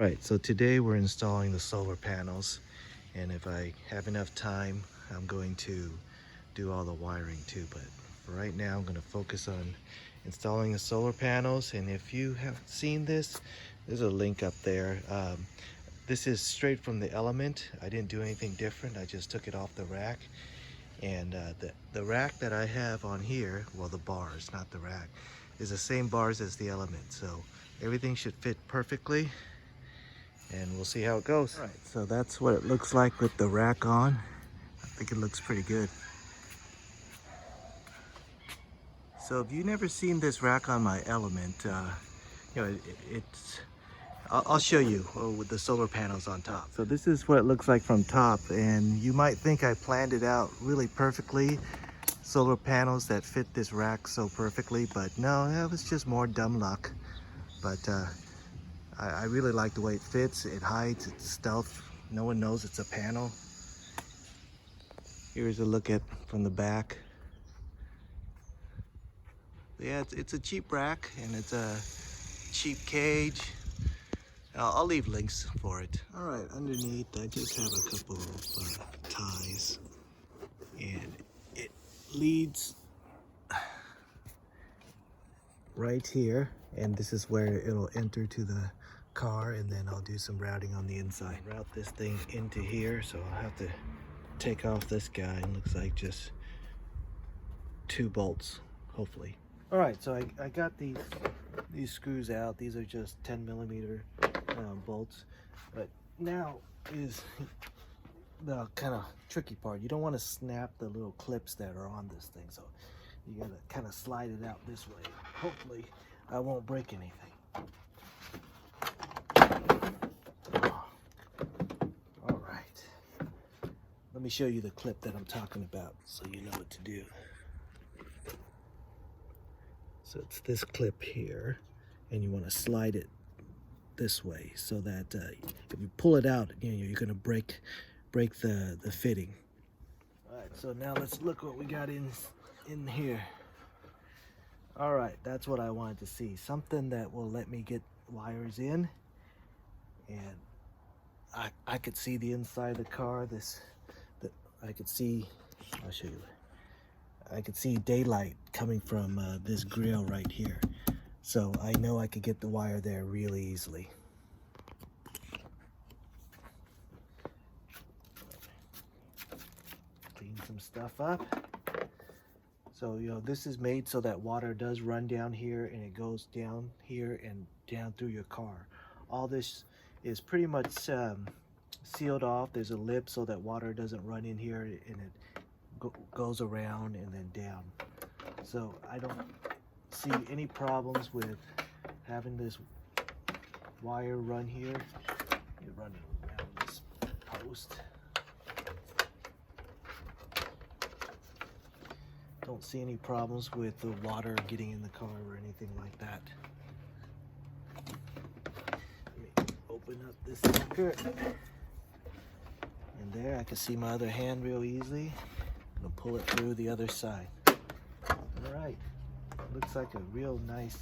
Right, so today we're installing the solar panels, and if I have enough time, I'm going to do all the wiring too, but for right now I'm going to focus on installing the solar panels. And if you haven't seen this, there's a link up there. This is straight from the Element. I didn't do anything different, I just took it off the rack. And the rack that I have on here, well, the bars, not the rack, is the same bars as the Element, so everything should fit perfectly, and we'll see how it goes. All right, so that's what it looks like with the rack on. I think it looks pretty good. So if you've never seen this rack on my Element, I'll show you with the solar panels on top. So this is what it looks like from top, and you might think I planned it out really perfectly, solar panels that fit this rack so perfectly, but no, that was just more dumb luck. But I really like the way it fits. It hides, it's stealth. No one knows it's a panel. Here's a look at from the back. Yeah, it's a cheap rack, and it's a cheap cage. I'll leave links for it. All right, underneath I just have a couple of ties, and it leads right here, and this is where it'll enter to the car, and then I'll do some routing on the inside. Route this thing into here, so I'll have to take off this guy. It looks like just 2 bolts, hopefully. All right, so I got these screws out. These are just 10mm bolts, but now is the kind of tricky part. You don't want to snap the little clips that are on this thing, so you gotta kind of slide it out this way. Hopefully I won't break anything. All right, let me show you the clip that I'm talking about so you know what to do. So it's this clip here, and you want to slide it this way so that if you pull it out, you're going to break the fitting. All right, so now let's look what we got in here. All right, that's what I wanted to see. Something that will let me get wires in, and I could see the inside of the car. I could see. I'll show you. I could see daylight coming from this grill right here, so I know I could get the wire there really easily. Clean some stuff up. So this is made so that water does run down here, and it goes down here and down through your car. All this is pretty much sealed off. There's a lip so that water doesn't run in here, and it goes around and then down. So I don't see any problems with having this wire run here. You run it around this post. Don't see any problems with the water getting in the car or anything like that. Let me open up this sucker. And there I can see my other hand real easily. I'm gonna pull it through the other side. All right, looks like a real nice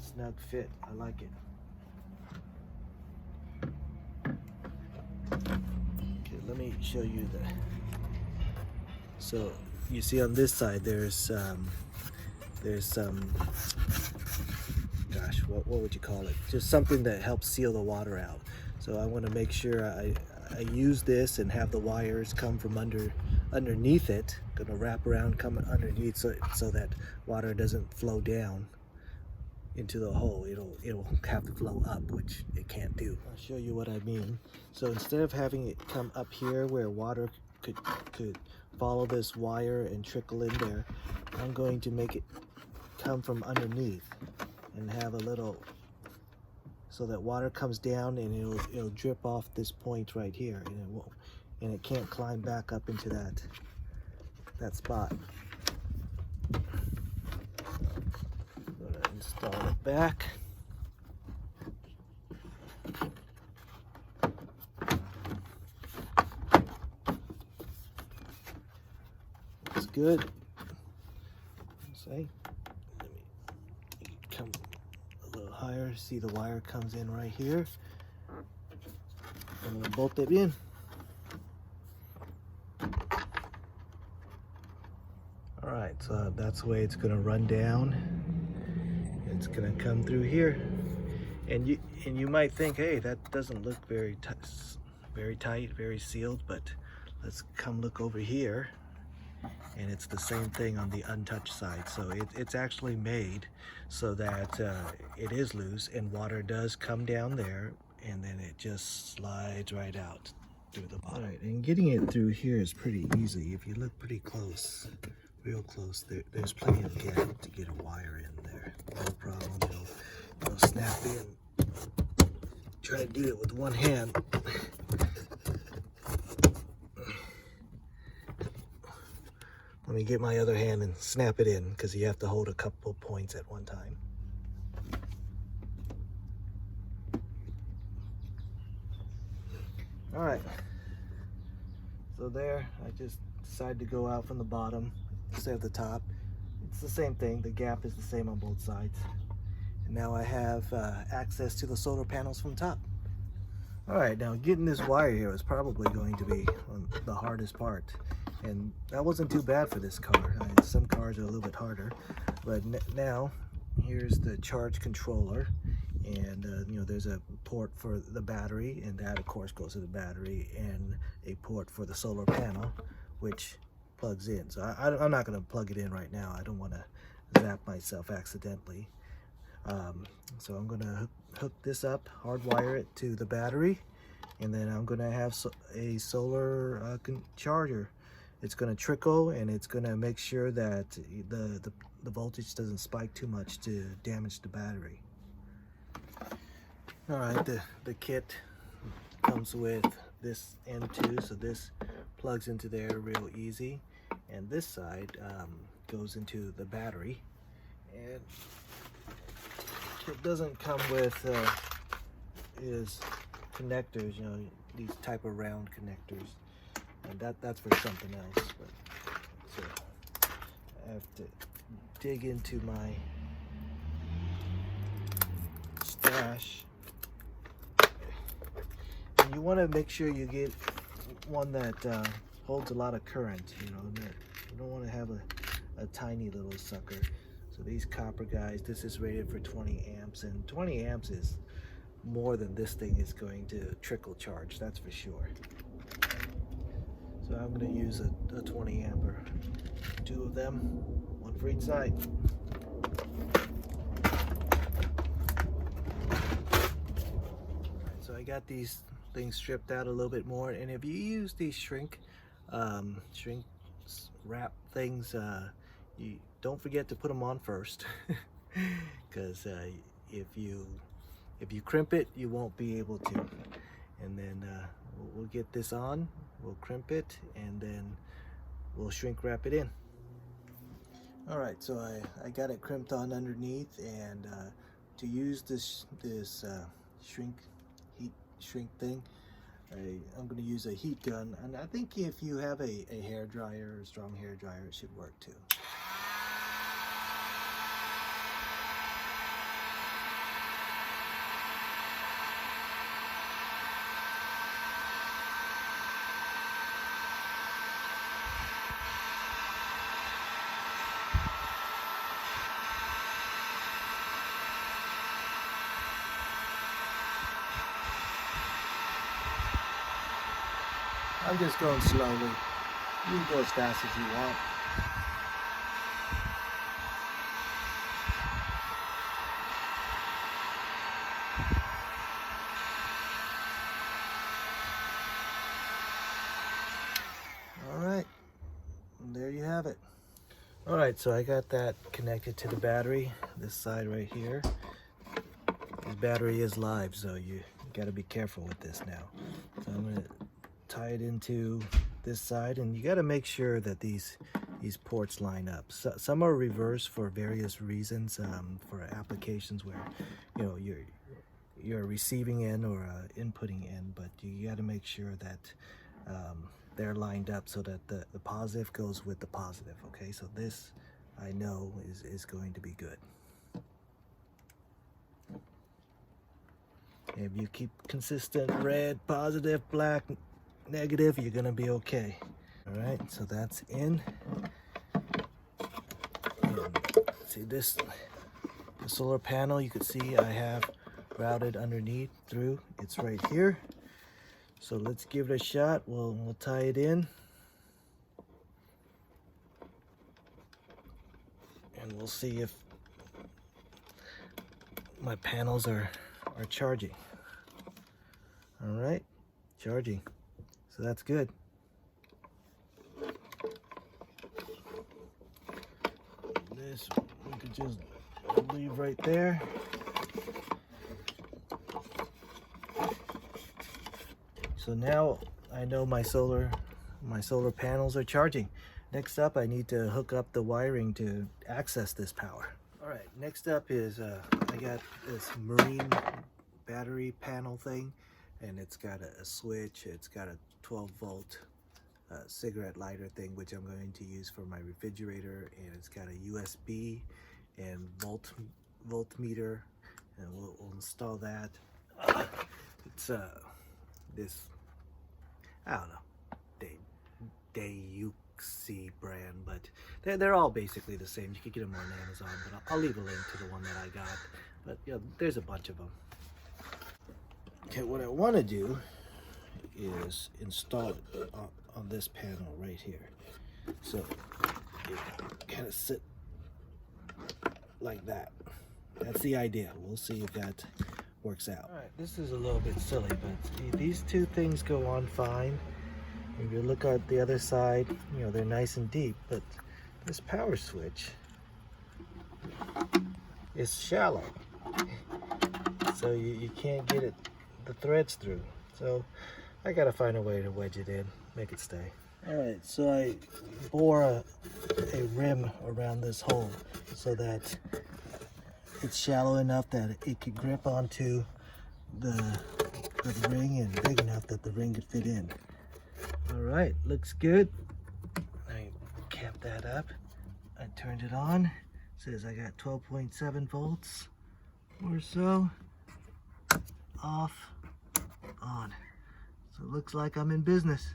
snug fit. I like it. Okay, let me show you so you see on this side there's some, gosh, what would you call it? Just something that helps seal the water out. So I want to make sure I use this and have the wires come from underneath it. Gonna wrap around, come underneath, so that water doesn't flow down into the hole. It'll have to flow up, which it can't do. I'll show you what I mean. So instead of having it come up here where water could follow this wire and trickle in there, I'm going to make it come from underneath and have a little, so that water comes down and it'll drip off this point right here, and it can't climb back up into that spot. I'm gonna install it back. Looks good. See? Let me come a little higher. See, the wire comes in right here. I'm gonna bolt it in. All right, so that's the way it's gonna run down. It's gonna come through here, and you might think, hey, that doesn't look very tight, very sealed, but let's come look over here, and it's the same thing on the untouched side. So it's actually made so that it is loose, and water does come down there, and then it just slides right out through the bottom. All right, and getting it through here is pretty easy. If you look pretty close, real close, there's plenty of gap to get a wire in there. No problem. It'll snap in. Try to do it with one hand. Let me get my other hand and snap it in, because you have to hold a couple points at one time. All right, so there, I just decided to go out from the bottom instead of the top. It's the same thing, the gap is the same on both sides. And now I have access to the solar panels from top. All right, now getting this wire here is probably going to be the hardest part. And that wasn't too bad for this car. Some cars are a little bit harder. But now, here's the charge controller. And there's a port for the battery, and that of course goes to the battery, and a port for the solar panel, which plugs in. So I'm not going to plug it in right now. I don't want to zap myself accidentally. So I'm going to hook this up, hardwire it to the battery, and then I'm going to have a solar charger. It's going to trickle, and it's going to make sure that the voltage doesn't spike too much to damage the battery. All right, the kit comes with this end too, so this plugs into there real easy, and this side goes into the battery. And it doesn't come with is connectors, these type of round connectors, and that's for something else. But so I have to dig into my stash. And you want to make sure you get one that holds a lot of current. You don't want to have a tiny little sucker. So these copper guys, this is rated for 20 amps, and 20 amps is more than this thing is going to trickle charge, that's for sure. So I'm going to use a 20 amper, 2 of them, 1 for each side. So I got these things stripped out a little bit more, and if you use these shrink wrap things, you don't forget to put them on first, because if you crimp it, you won't be able to. And then we'll get this on, we'll crimp it, and then we'll shrink wrap it in. All right, so I got it crimped on underneath, and to use this shrink thing, I'm going to use a heat gun, and I think if you have a hair dryer, a strong hair dryer, it should work too. I'm just going slowly. You can go as fast as you want. All right, and there you have it. All right, so I got that connected to the battery, this side right here. This battery is live, so you got to be careful with this now. So I'm going to tie it into this side, and you got to make sure that these ports line up. So, some are reversed for various reasons, for applications where you're receiving in or inputting in, but you got to make sure that they're lined up so that the positive goes with the positive. Okay, so this I know is going to be good. If you keep consistent red, positive, black, negative, you're gonna be okay. All right, so that's in. And see this, the solar panel, you can see I have routed underneath through. It's right here. So let's give it a shot. We'll tie it in. And we'll see if my panels are charging. All right, charging. So that's good. This we could just leave right there. So now I know my solar panels are charging. Next up, I need to hook up the wiring to access this power. All right, next up is I got this marine battery panel thing, and it's got a switch. It's got a 12-volt cigarette lighter thing, which I'm going to use for my refrigerator, and it's got a USB and voltmeter, and we'll install that. It's this, I don't know, Dayuxi brand, but they're all basically the same. You can get them on Amazon, but I'll leave a link to the one that I got. But yeah, there's a bunch of them. Okay, what I want to do is install it on this panel right here. So it kind of sit like that. That's the idea. We'll see if that works out. All right, this is a little bit silly, but these two things go on fine. If you look at the other side, you know, they're nice and deep, but this power switch is shallow. So you can't get the threads through. So I gotta find a way to wedge it in, make it stay. All right, so I bore a rim around this hole so that it's shallow enough that it could grip onto the ring, and big enough that the ring could fit in. All right, looks good. I capped that up. I turned it on. It says I got 12.7 volts or so. Off, on. So it looks like I'm in business.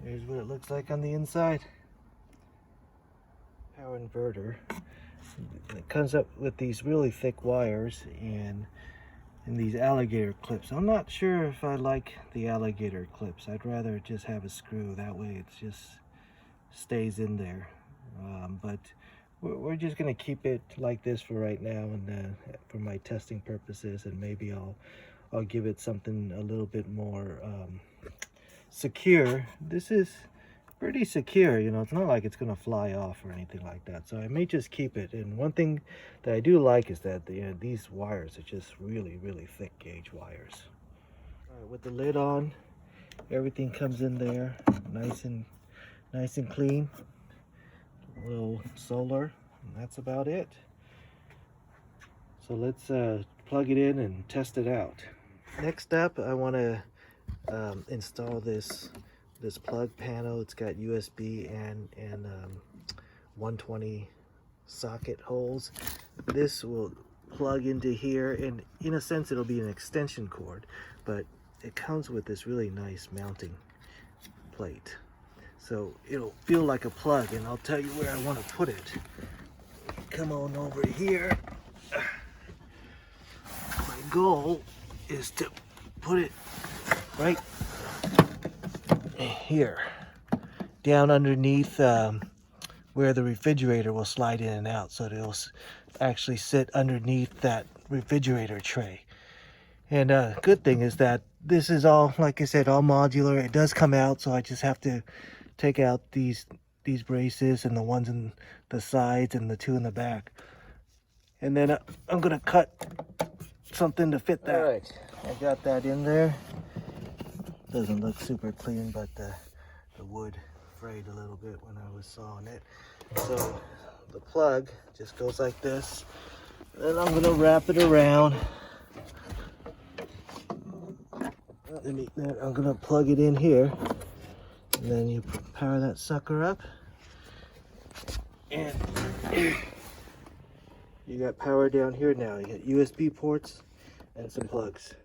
Here's what it looks like on the inside. Power inverter. It comes up with these really thick wires and these alligator clips. I'm not sure if I like the alligator clips. I'd rather just have a screw. That way it just stays in there. But we're just gonna keep it like this for right now, and for my testing purposes, and maybe I'll give it something a little bit more secure. This is pretty secure, you know. It's not like it's gonna fly off or anything like that, so I may just keep it. And one thing that I do like is that these wires are just really thick gauge wires. All right, with the lid on, everything comes in there nice and clean. A little solar, and that's about it. So let's plug it in and test it out. Next up, I want to install this plug panel. It's got USB and 120 socket holes. This will plug into here, and in a sense it'll be an extension cord, but it comes with this really nice mounting plate. So it'll feel like a plug, and I'll tell you where I want to put it. Come on over here. My goal is to put it right here, down underneath where the refrigerator will slide in and out, so it'll actually sit underneath that refrigerator tray. And good thing is that this is all, like I said, all modular. It does come out, so I just have to take out these braces and the ones in the sides and the two in the back, and then I'm gonna cut something to fit that. All right, I got that in there. Doesn't look super clean, but the wood frayed a little bit when I was sawing it. So the plug just goes like this, and I'm gonna wrap it around. I'm gonna plug it in here, and then you power that sucker up, and You got power down here now. You got USB ports and some plugs.